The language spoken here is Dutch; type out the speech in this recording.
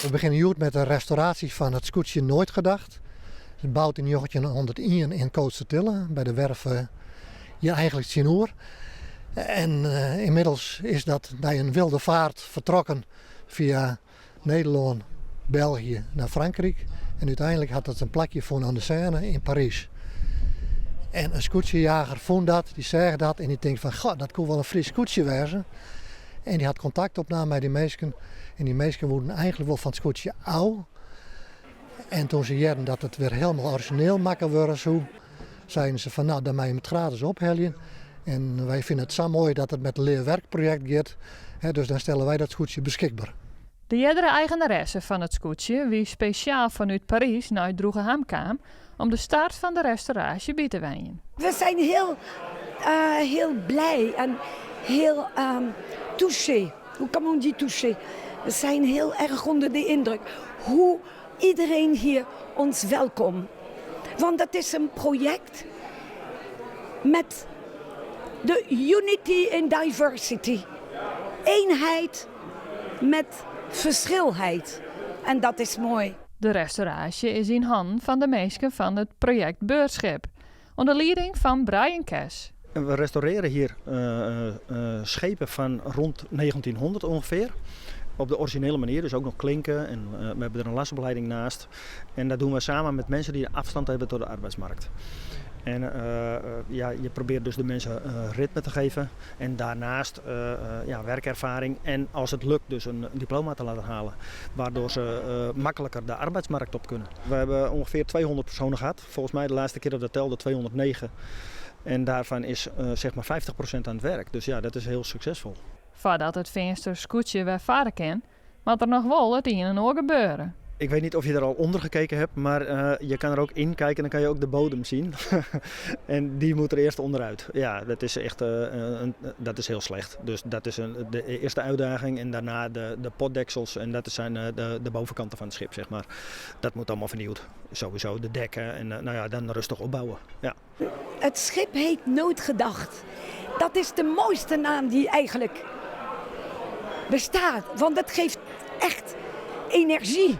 We beginnen hier met de restauratie van het scootje Nooit Gedacht. Het is bouwd in 1901 in Kootstertille, bij de werf hier eigenlijk Sinoer. En inmiddels is dat bij een wilde vaart vertrokken via Nederland, België naar Frankrijk. En uiteindelijk had het een plekje voor aan de Seine in Parijs. En een scootjejager vond dat, die zag dat en die denkt van, god, dat kon wel een fris scootje wezen. En die had contact opname met die meisken. En die meisken wilden eigenlijk wel van het scootje oud. En toen ze zeiden dat het weer helemaal origineel makkelijk worden zou, zeiden ze van, nou, dan mag je het gratis ophellen. En wij vinden het zo mooi dat het met het leerwerkproject gaat. Dus dan stellen wij dat scootje beschikbaar. De eerdere eigenaresse van het scootje, wie speciaal vanuit Parijs naar Droegeham kwam om de start van de restauratie bij te wonen. We zijn heel blij en heel touché. Hoe kan men die touché? We zijn heel erg onder de indruk hoe iedereen hier ons welkom. Want dat is een project met de unity in diversity. Eenheid met verschilheid. En dat is mooi. De restauratie is in handen van de meesten van het project Beurtschip, onder leiding van Brian Kes. We restaureren hier schepen van rond 1900 ongeveer. Op de originele manier, dus ook nog klinken en we hebben er een lasbegeleiding naast. En dat doen we samen met mensen die afstand hebben tot de arbeidsmarkt. En je probeert dus de mensen ritme te geven en daarnaast werkervaring en als het lukt dus een diploma te laten halen. Waardoor ze makkelijker de arbeidsmarkt op kunnen. We hebben ongeveer 200 personen gehad. Volgens mij de laatste keer dat we telde 209. En daarvan is zeg maar 50% aan het werk. Dus ja, dat is heel succesvol. Voordat het venster scootje weer varen kan, moet er nog wel het een en ander gebeuren. Ik weet niet of je er al onder gekeken hebt, maar je kan er ook in kijken en dan kan je ook de bodem zien. En die moet er eerst onderuit. Ja, dat is echt dat is heel slecht. Dus dat is de eerste uitdaging en daarna de potdeksels en dat zijn de bovenkanten van het schip, zeg maar. Dat moet allemaal vernieuwd. Sowieso de dekken en dan rustig opbouwen. Ja. Het schip heet Nooit Gedacht. Dat is de mooiste naam die eigenlijk bestaat, want het geeft echt energie.